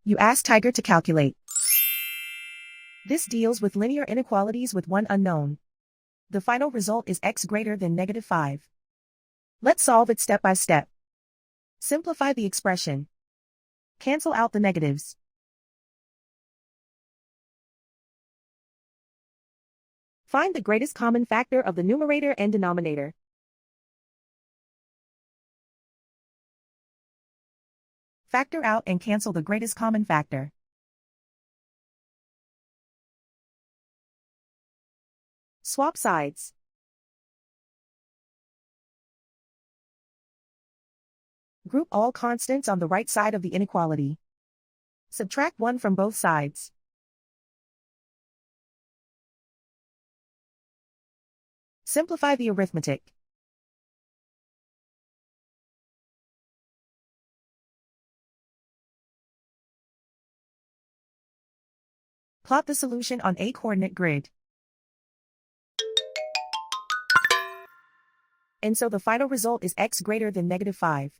You ask Tiger to calculate. This deals with linear inequalities with one unknown. The final result is x greater than -5. Let's solve it step by step. Simplify the expression. Cancel out the negatives. Find the greatest common factor of the numerator and denominator. Factor out and cancel the greatest common factor. Swap sides. Group all constants on the right side of the inequality. Subtract 1 from both sides. Simplify the arithmetic. Plot the solution on a coordinate grid. And so the final result is x greater than -5.